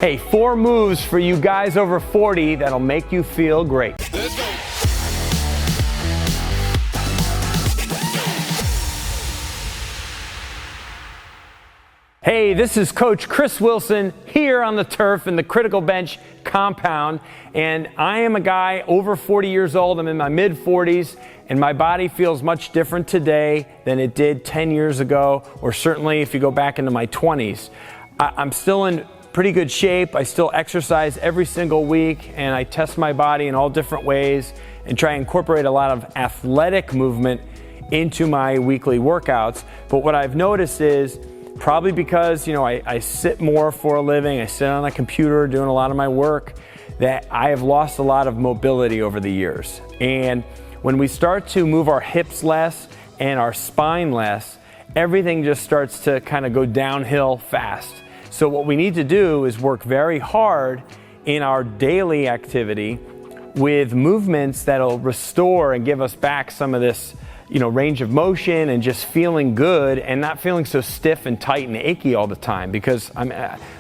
Hey, 4 moves for you guys over 40 that'll make you feel great. Let's go. Hey, this is Coach Chris Wilson here on the turf in the Criticalbench compound, and I am a guy over 40 years old. I'm in my mid-40s, and my body feels much different today than it did 10 years ago, or certainly if you go back into my 20s. I'm still in pretty good shape. I still exercise every single week, and I test my body in all different ways and try to incorporate a lot of athletic movement into my weekly workouts. But what I've noticed is, probably because I sit more for a living, I sit on a computer doing a lot of my work, that I have lost a lot of mobility over the years. And when we start to move our hips less and our spine less, everything just starts to kind of go downhill fast. So what we need to do is work very hard in our daily activity with movements that'll restore and give us back some of this range of motion and just feeling good and not feeling so stiff and tight and achy all the time. Because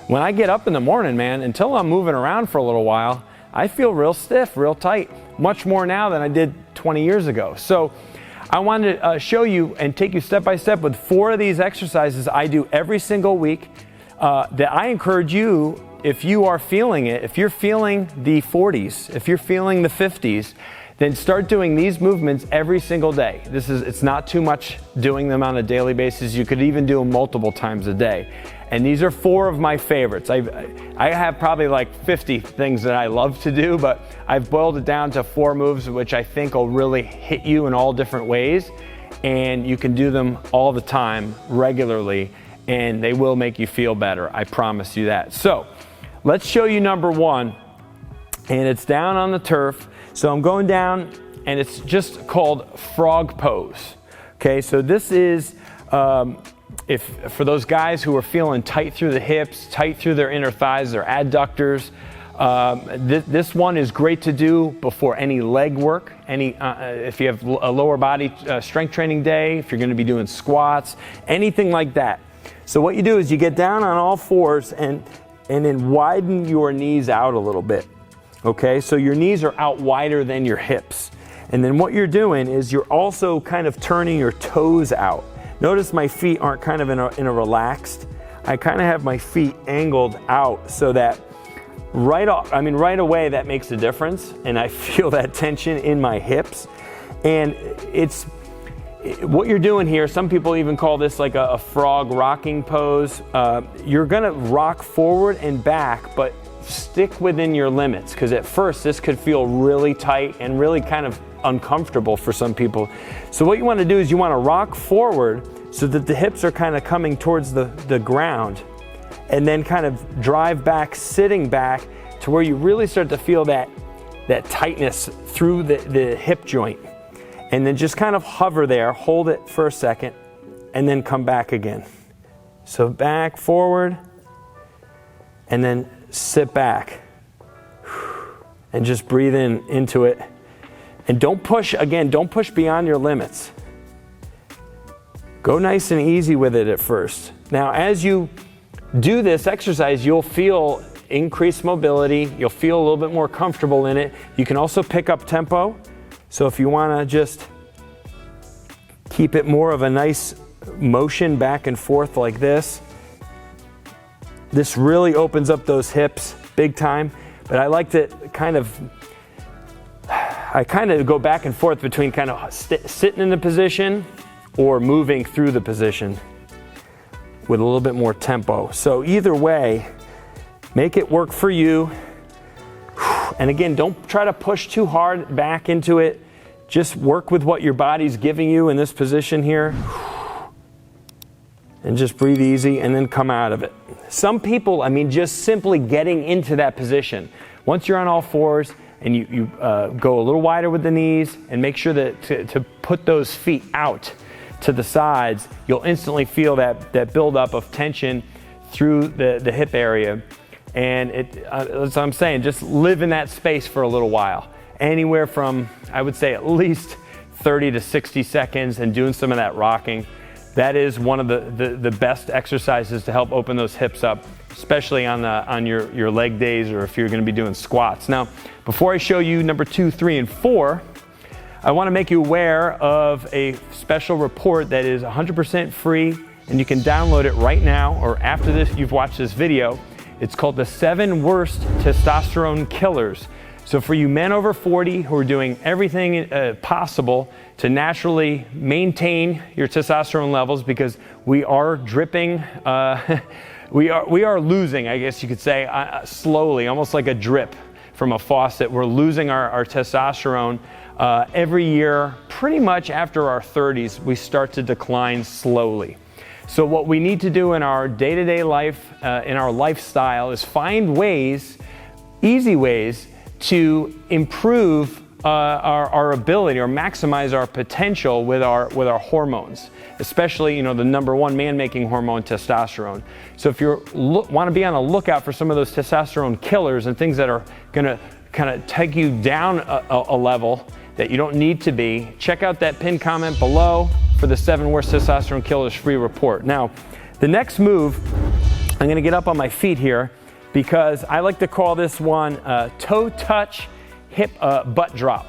when I get up in the morning, man, until I'm moving around for a little while, I feel real stiff, real tight, much more now than I did 20 years ago. So I wanted to show you and take you step by step with 4 of these exercises I do every single week that I encourage you, if you are feeling it, if you're feeling the 40s, if you're feeling the 50s, then start doing these movements every single day. It's not too much doing them on a daily basis. You could even do them multiple times a day. And these are 4 of my favorites. I have probably like 50 things that I love to do, but I've boiled it down to 4 moves which I think will really hit you in all different ways. And you can do them all the time, regularly, and they will make you feel better. I promise you that. So let's show you number 1, and it's down on the turf. So I'm going down, and it's just called frog pose. Okay, so this is for those guys who are feeling tight through the hips, tight through their inner thighs, their adductors. This one is great to do before any leg work. If you have a lower body strength training day, if you're going to be doing squats, anything like that. So what you do is you get down on all 4s and then widen your knees out a little bit. Okay, so your knees are out wider than your hips. And then what you're doing is you're also kind of turning your toes out. Notice my feet aren't kind of in a relaxed. I kind of have my feet angled out so that right away that makes a difference, and I feel that tension in my hips. And what you're doing here, some people even call this like a frog rocking pose. You're gonna rock forward and back, but stick within your limits, because at first this could feel really tight and really kind of uncomfortable for some people. So what you want to do is you want to rock forward so that the hips are kind of coming towards the ground, and then kind of drive back, sitting back to where you really start to feel that tightness through the hip joint. And then just kind of hover there, hold it for a second, and then come back again. So back, forward, and then sit back. And just breathe into it. And don't push beyond your limits. Go nice and easy with it at first. Now, as you do this exercise, you'll feel increased mobility. You'll feel a little bit more comfortable in it. You can also pick up tempo. So if you want to just keep it more of a nice motion back and forth like this, this really opens up those hips big time. But I like to kind of go back and forth between kind of sitting in the position or moving through the position with a little bit more tempo. So either way, make it work for you. And again, don't try to push too hard back into it. Just work with what your body's giving you in this position here. And just breathe easy and then come out of it. Some people, just simply getting into that position. Once you're on all 4s and you go a little wider with the knees and make sure that to put those feet out to the sides, you'll instantly feel that buildup of tension through the hip area. And that's what I'm saying, just live in that space for a little while. Anywhere from, I would say, at least 30 to 60 seconds, and doing some of that rocking. that is one of the best exercises to help open those hips up, especially on your leg days or if you're going to be doing squats. Now, before I show you number 2, 3, and 4, I want to make you aware of a special report that is 100% free, and you can download it right now or after this you've watched this video. It's called the 7 Worst Testosterone Killers. So for you men over 40 who are doing everything possible to naturally maintain your testosterone levels, because we are dripping, we are losing, I guess you could say, slowly, almost like a drip from a faucet. We're losing our testosterone every year. Pretty much after our 30s, we start to decline slowly. So what we need to do in our day-to-day life, in our lifestyle, is find ways, easy ways, to improve our ability or maximize our potential with our hormones, especially the number one man-making hormone, testosterone. So if you want to be on the lookout for some of those testosterone killers and things that are going to kind of take you down a level that you don't need to be, check out that pinned comment below for the 7 Worst Testosterone Killers free report. Now, the next move, I'm going to get up on my feet here, because I like to call this one toe touch hip butt drop.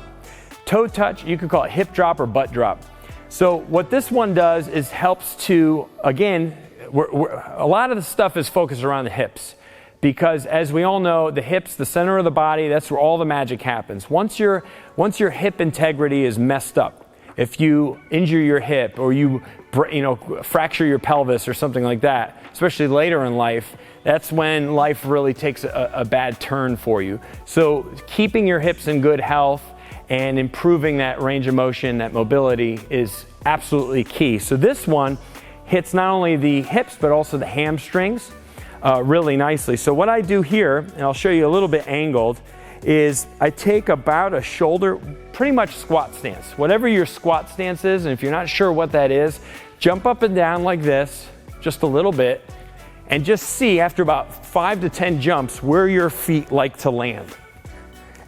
Toe touch, you could call it hip drop or butt drop. So what this one does is helps to, again, a lot of the stuff is focused around the hips, because as we all know, the hips, the center of the body, that's where all the magic happens. Once your hip integrity is messed up, if you injure your hip or you fracture your pelvis or something like that, especially later in life, that's when life really takes a bad turn for you. So keeping your hips in good health and improving that range of motion, that mobility, is absolutely key. So this one hits not only the hips but also the hamstrings really nicely. So what I do here, and I'll show you a little bit angled, is I take about a shoulder, pretty much squat stance. Whatever your squat stance is, and if you're not sure what that is, jump up and down like this, just a little bit, and just see after about 5 to 10 jumps where your feet like to land.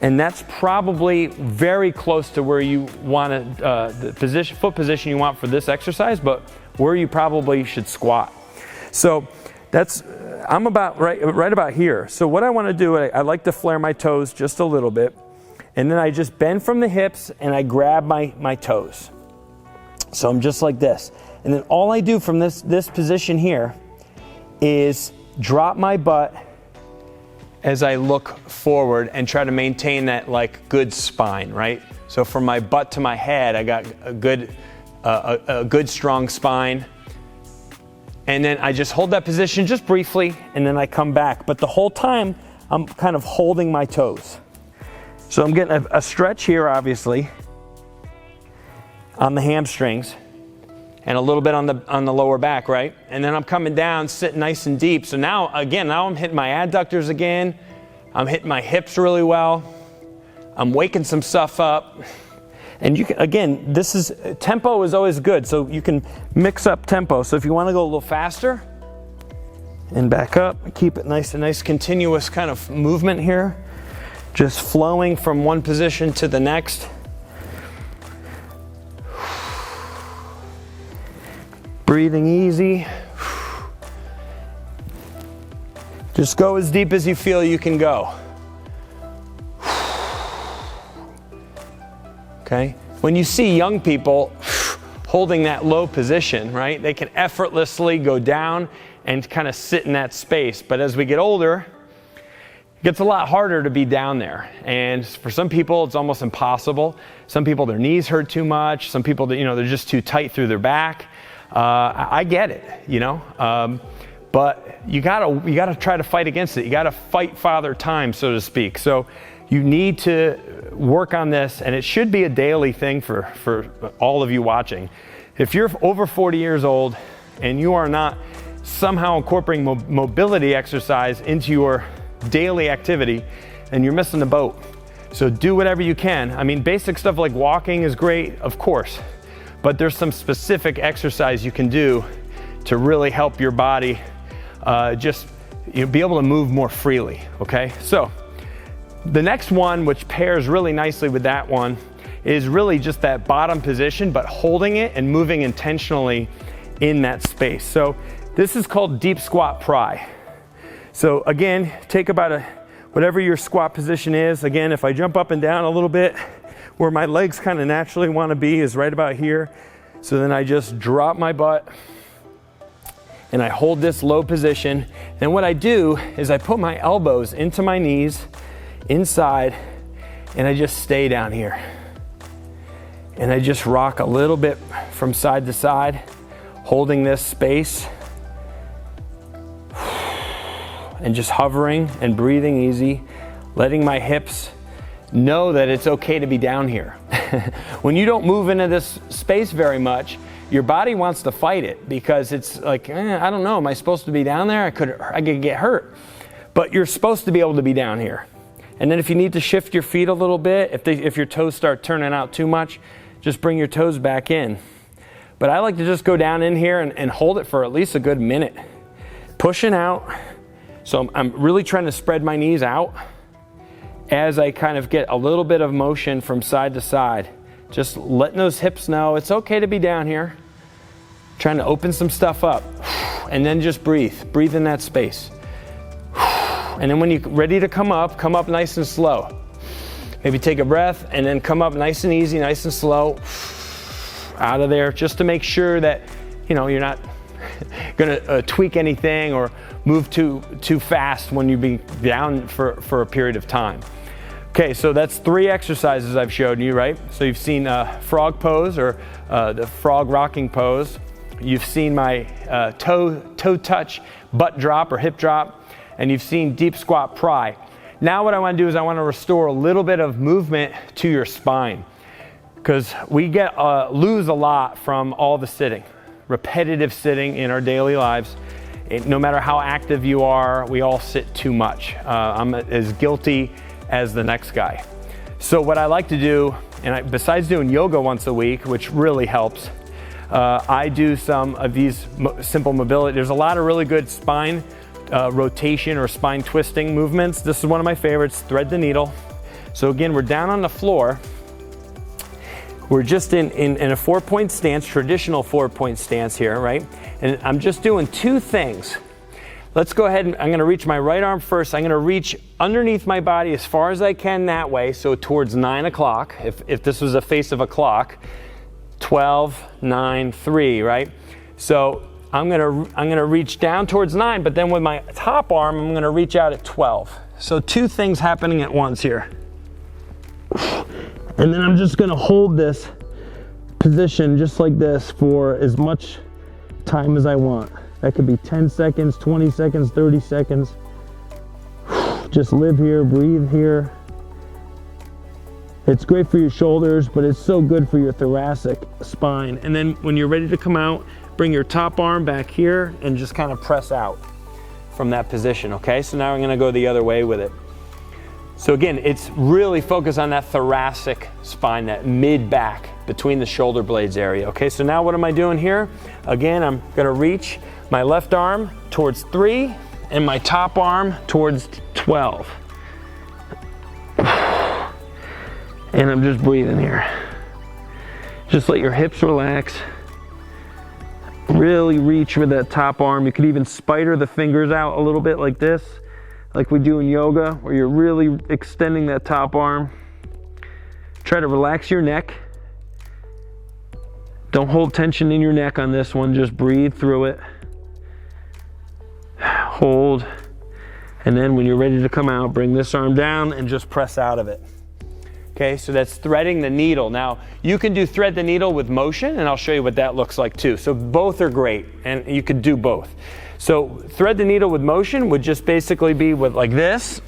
And that's probably very close to where you want the foot position you want for this exercise, but where you probably should squat. So I'm about right about here. So what I want to do, I like to flare my toes just a little bit, and then I just bend from the hips and I grab my toes. So I'm just like this. And then all I do from this position here is drop my butt as I look forward and try to maintain that good spine, right? So from my butt to my head, I got a good strong spine. And then I just hold that position just briefly, and then I come back. But the whole time, I'm kind of holding my toes. So I'm getting a stretch here, obviously, on the hamstrings, and a little bit on the lower back, right? And then I'm coming down, sitting nice and deep. So now I'm hitting my adductors again. I'm hitting my hips really well. I'm waking some stuff up. And you can, again, tempo is always good, so you can mix up tempo. So if you want to go a little faster and back up, keep it nice continuous kind of movement here, just flowing from one position to the next. Breathing easy. Just go as deep as you feel you can go. Okay? When you see young people holding that low position, right, they can effortlessly go down and kind of sit in that space. But as we get older, it gets a lot harder to be down there. And for some people, it's almost impossible. Some people, their knees hurt too much. Some people, they're just too tight through their back. I get it, but you gotta try to fight against it. You gotta fight Father Time, so to speak. So you need to work on this, and it should be a daily thing for all of you watching. If you're over 40 years old and you are not somehow incorporating mobility exercise into your daily activity, then you're missing the boat. So do whatever you can. I mean, basic stuff like walking is great, of course, but there's some specific exercise you can do to really help your body be able to move more freely, okay? So the next one, which pairs really nicely with that one, is really just that bottom position, but holding it and moving intentionally in that space. So this is called deep squat pry. So again, take about whatever your squat position is. Again, if I jump up and down a little bit, where my legs kind of naturally want to be is right about here. So then I just drop my butt and I hold this low position. And what I do is I put my elbows into my knees, inside, and I just stay down here. And I just rock a little bit from side to side, holding this space. And just hovering and breathing easy, letting my hips know that it's okay to be down here. When you don't move into this space very much, your body wants to fight it because it's like, I don't know, am I supposed to be down there? I could get hurt. But you're supposed to be able to be down here. And then if you need to shift your feet a little bit, if your toes start turning out too much, just bring your toes back in. But I like to just go down in here and hold it for at least a good minute. Pushing out. So I'm really trying to spread my knees out as I kind of get a little bit of motion from side to side. Just letting those hips know it's okay to be down here. Trying to open some stuff up. And then just breathe. Breathe in that space. And then when you're ready to come up nice and slow. Maybe take a breath and then come up nice and easy, nice and slow. Out of there, just to make sure that, you're not gonna tweak anything or move too fast when you be down for a period of time. Okay, so that's 3 exercises I've showed you, right? So you've seen frog pose or the frog rocking pose. You've seen my toe touch, butt drop or hip drop, and you've seen deep squat pry. Now what I want to do is I want to restore a little bit of movement to your spine, because we lose a lot from all the sitting, repetitive sitting in our daily lives. No matter how active you are, we all sit too much. I'm as guilty as the next guy. So what I like to do, besides doing yoga once a week, which really helps, I do some of these simple mobility. There's a lot of really good spine rotation or spine twisting movements. This is one of my favorites, thread the needle. So again, we're down on the floor. We're just in a 4-point stance, traditional 4-point stance here, right? And I'm just doing 2 things. Let's go ahead and I'm gonna reach my right arm first. I'm gonna reach underneath my body as far as I can that way, so towards 9 o'clock. If this was a face of a clock, 12, 9, 3, right? So I'm gonna reach down towards 9, but then with my top arm, I'm gonna reach out at 12. So 2 things happening at once here. And then I'm just gonna hold this position just like this for as much time as I want. That could be 10 seconds, 20 seconds, 30 seconds. Just live here, breathe here. It's great for your shoulders, but it's so good for your thoracic spine. And then when you're ready to come out, bring your top arm back here and just kind of press out from that position, okay? So now I'm gonna go the other way with it. So again, it's really focused on that thoracic spine, that mid-back between the shoulder blades area, okay? So now what am I doing here? Again, I'm gonna reach my left arm towards 3 and my top arm towards 12. And I'm just breathing here. Just let your hips relax. Really reach with that top arm. You could even spider the fingers out a little bit like this, like we do in yoga, where you're really extending that top arm. Try to relax your neck. Don't hold tension in your neck on this one, just breathe through it. Hold, and then when you're ready to come out, bring this arm down and just press out of it. Okay, so that's threading the needle. Now, you can do thread the needle with motion, and I'll show you what that looks like too. So both are great, and you could do both. So thread the needle with motion would just basically be with like this.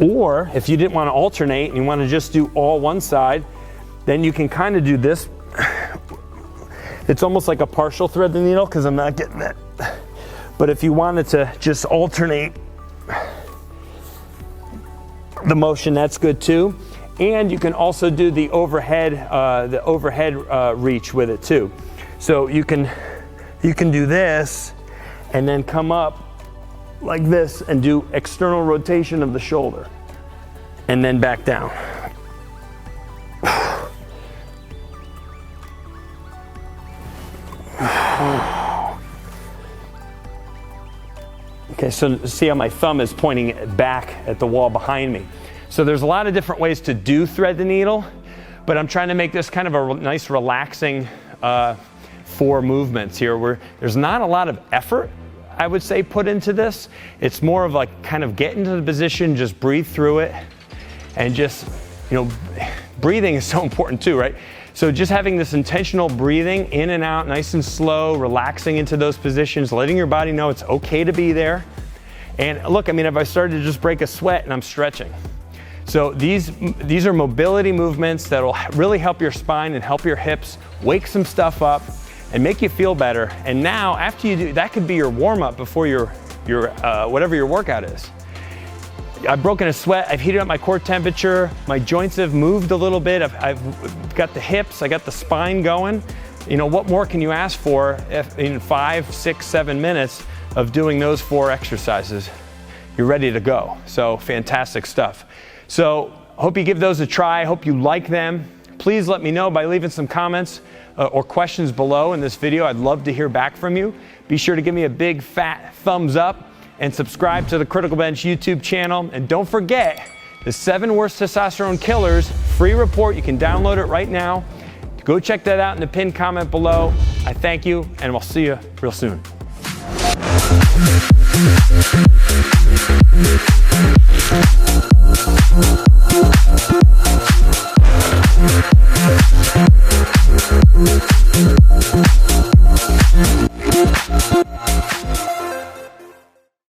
Or if you didn't want to alternate and you want to just do all one side, then you can kind of do this. It's almost like a partial thread the needle because I'm not getting that. But if you wanted to just alternate the motion, that's good too. And you can also do the overhead reach with it too. So you can do this and then come up like this and do external rotation of the shoulder. And then back down. Okay, so see how my thumb is pointing back at the wall behind me. So there's a lot of different ways to do thread the needle, but I'm trying to make this kind of a nice relaxing 4 movements here where there's not a lot of effort, I would say, put into this. It's more of like kind of get into the position, just breathe through it, and just, breathing is so important too, right? So just having this intentional breathing in and out, nice and slow, relaxing into those positions, letting your body know it's okay to be there. And look, if I started to just break a sweat and I'm stretching. So these are mobility movements that will really help your spine and help your hips, wake some stuff up and make you feel better. And now after you do, that could be your warm up before your whatever your workout is. I've broken a sweat, I've heated up my core temperature, my joints have moved a little bit, I've got the hips, I got the spine going. What more can you ask for in 5, 6, 7 minutes of doing those 4 exercises? You're ready to go. So fantastic stuff. So I hope you give those a try, I hope you like them. Please let me know by leaving some comments or questions below in this video. I'd love to hear back from you. Be sure to give me a big fat thumbs up and subscribe to the Criticalbench YouTube channel. And don't forget the 7 worst testosterone killers free report. You can download it right now. Go check that out in the pinned comment below. I thank you, and we'll see you real soon.